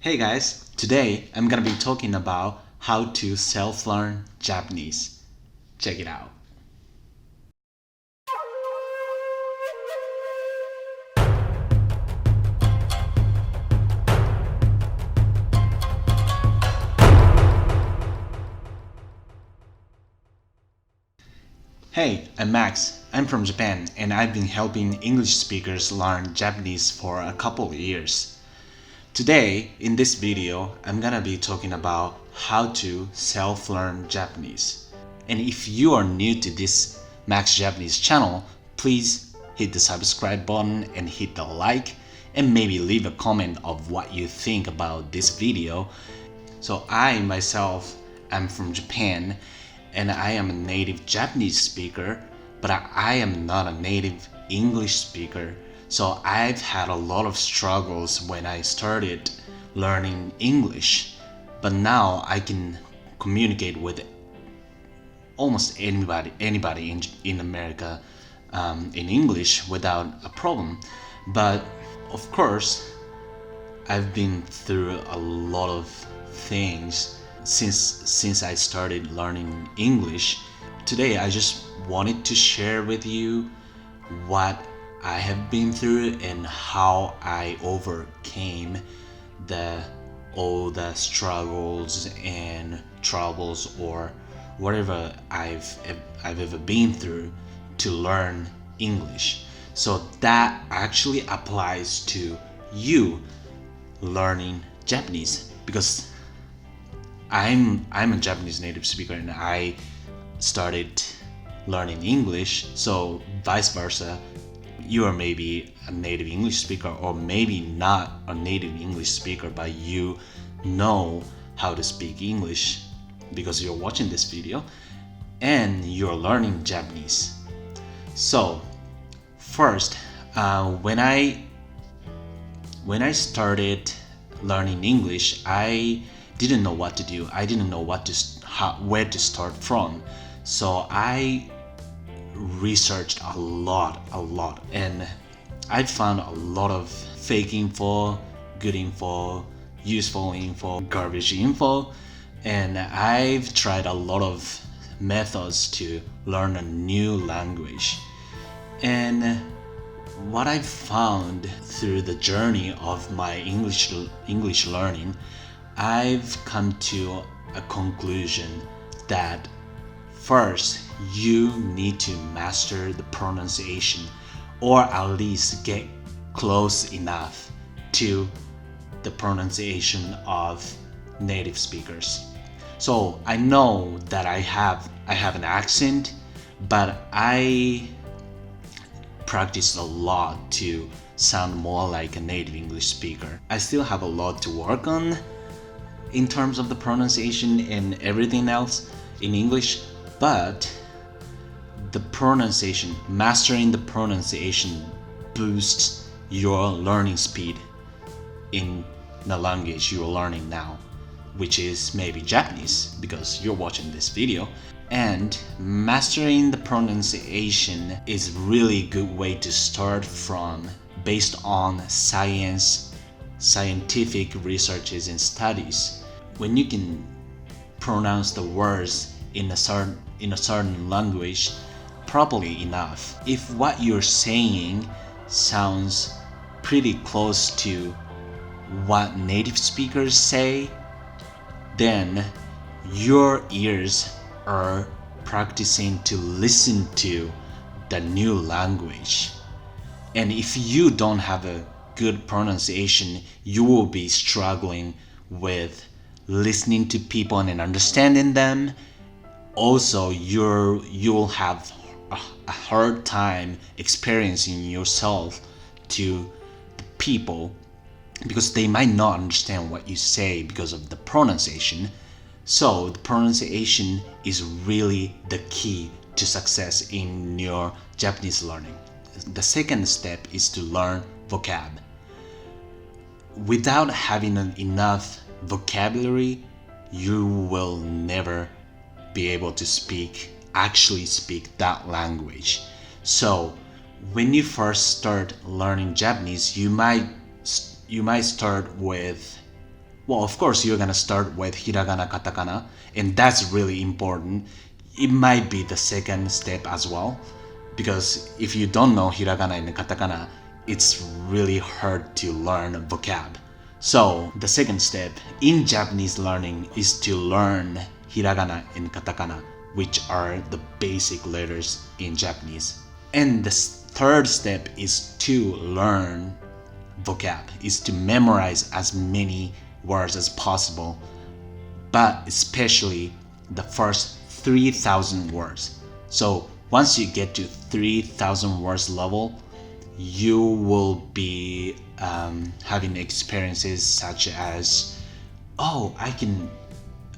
Hey guys, today I'm gonna be talking about how to self-learn Japanese. Check it out. Hey, I'm Max. I'm from Japan and I've been helping English speakers learn Japanese for a couple of years. Today, in this video, I'm gonna be talking about how to self-learn Japanese. And if you are new to this Max Japanese channel, please hit the subscribe button and hit the like and maybe leave a comment of what you think about this video. So I myself am from Japan and I am a native Japanese speaker, but I am not a native English speaker. So I've had a lot of struggles when I started learning English, but now I can communicate with almost anybody in America in English without a problem. But of course, I've been through a lot of things since I started learning English. Today I just wanted to share with you what I have been through and how I overcame all the struggles and troubles or whatever I've ever been through to learn English. So that actually applies to you learning Japanese, because I'm a Japanese native speaker and I started learning English. So vice versa, you are maybe a native English speaker or maybe not a native English speaker, but you know how to speak English because you're watching this video and you're learning Japanese. So first, when I started learning English, I didn't know what to do. I didn't know where to start from. So I researched a lot, and I found a lot of fake info, good info, useful info, garbage info, and I've tried a lot of methods to learn a new language. And what I've found through the journey of my English learning, I've come to a conclusion that first you need to master the pronunciation, or at least get close enough to the pronunciation of native speakers. So I know that I have an accent, but I practiced a lot to sound more like a native English speaker. I still have a lot to work on in terms of the pronunciation and everything else in English, but the pronunciation, mastering the pronunciation boosts your learning speed in the language you're learning now, which is maybe Japanese because you're watching this video. And mastering the pronunciation is really good way to start from, based on scientific researches and studies. When you can pronounce the words in a certain language properly enough, if what you're saying sounds pretty close to what native speakers say, then your ears are practicing to listen to the new language. And if you don't have a good pronunciation, you will be struggling with listening to people and understanding them. Also, you'll have a hard time experiencing yourself to the people, because they might not understand what you say because of the pronunciation. So the pronunciation is really the key to success in your Japanese learning. The second step is to learn vocab. Without having enough vocabulary, you will never be able to actually speak that language. So when you first start learning Japanese, you might start with Well, of course, you're gonna start with hiragana, katakana, and that's really important. It might be the second step as well, because if you don't know hiragana and katakana, it's really hard to learn vocab. So, the second step in Japanese learning is to learn hiragana and katakana, which are the basic letters in Japanese. And the third step is to learn vocab, is to memorize as many words as possible, but especially the first 3,000 words. So once you get to 3,000 words level, you will be having experiences such as, oh, I can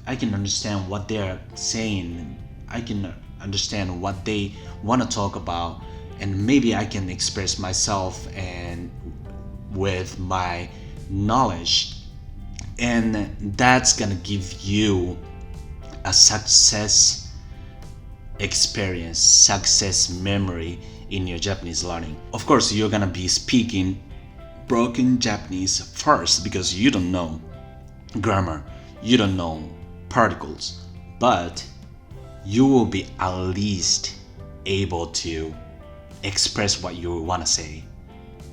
understand what they're saying. I can understand what they want to talk about, and maybe I can express myself and with my knowledge, and that's gonna give you a success experience, success memory in your Japanese learning. Of course, you're gonna be speaking broken Japanese first because you don't know grammar, you don't know particles, but you will be at least able to express what you want to say.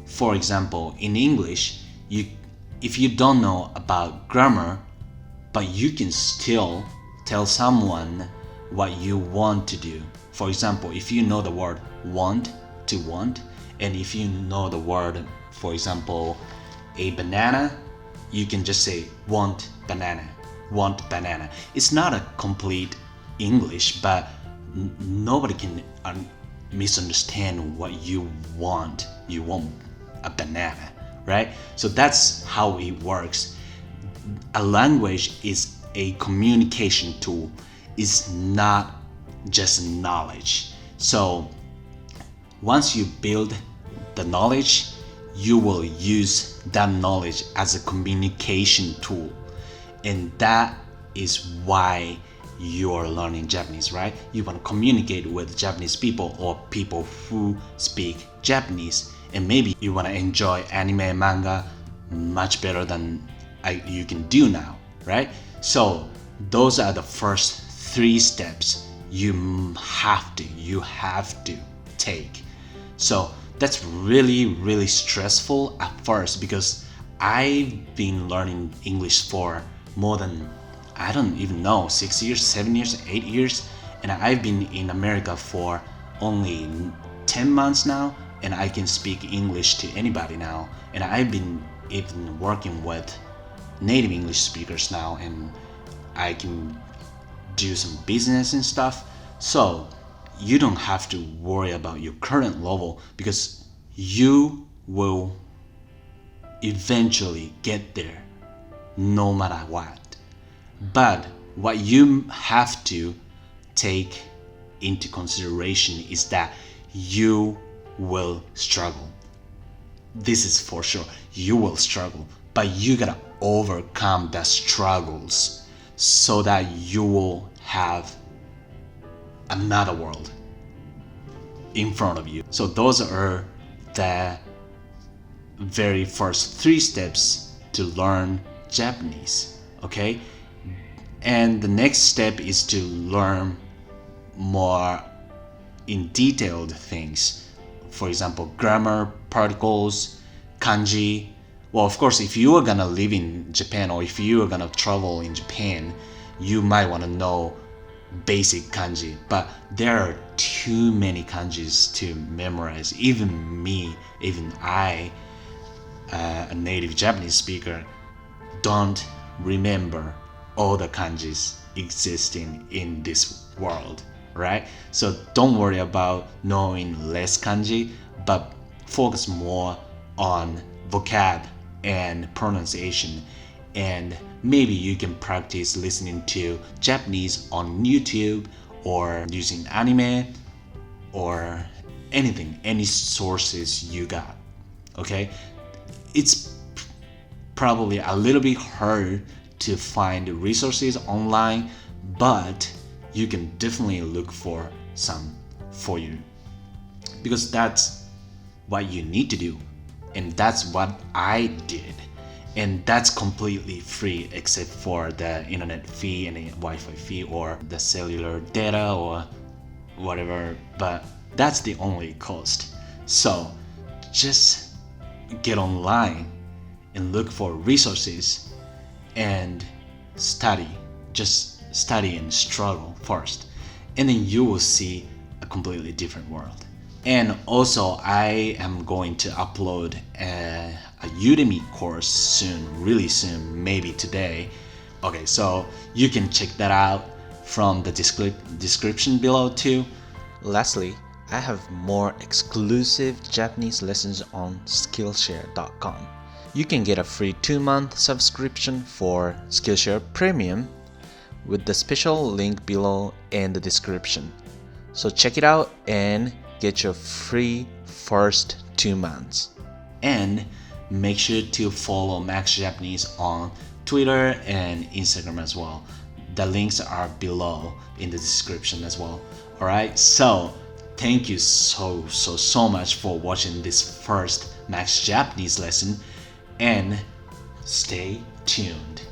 For example, in English, if you don't know about grammar, but you can still tell someone what you want to do. For example, if you know the word want, to want, and if you know the word, for example, a banana, you can just say want banana, want banana. It's not a complete English, but nobody can misunderstand what you want. You want a banana, right? So that's how it works. A language is a communication tool. It's not just knowledge. So once you build the knowledge, you will use that knowledge as a communication tool. And that is why you're learning Japanese, right? You want to communicate with Japanese people or people who speak Japanese, and maybe you want to enjoy anime and manga much better than you can do now, right? So those are the first 3 steps you have to take. So that's really stressful at first, because I've been learning English for more than, I don't even know, 6 years, 7 years, 8 years, and I've been in America for only 10 months now, and I can speak English to anybody now, and I've been even working with native English speakers now, and I can do some business and stuff. So you don't have to worry about your current level, because you will eventually get there no matter what. But what you have to take into consideration is that you will struggle. This is for sure. You will struggle, but you gotta overcome the struggles so that you will have another world in front of you. So those are the very first 3 steps to learn Japanese, okay? And the next step is to learn more in detailed things. For example, grammar, particles, kanji. Well, of course, if you are gonna live in Japan, or if you are gonna travel in Japan, you might want to know basic kanji, but there are too many kanjis to memorize. Even I, a native Japanese speaker, don't remember all the kanjis existing in this world, right? So don't worry about knowing less kanji, but focus more on vocab and pronunciation. And maybe you can practice listening to Japanese on YouTube, or using anime, or anything, any sources you got, okay? It's probably a little bit hard to find resources online, but you can definitely look for some for you, because that's what you need to do, and that's what I did. and that's completely free except for the internet fee and the Wi-Fi fee or the cellular data or whatever, but that's the only cost. So just get online and look for resources and study. Just study and struggle first, and then you will see a completely different world. And also, I am going to upload a Udemy course soon, really soon, maybe today. Okay, so you can check that out from the description below too. Lastly, I have more exclusive Japanese lessons on Skillshare.com. You can get a free 2-month subscription for Skillshare Premium with the special link below in the description. So check it out and get your free first 2 months. And make sure to follow Max Japanese on Twitter and Instagram as well. The links are below in the description as well. Alright, so thank you so much for watching this first Max Japanese lesson, and stay tuned.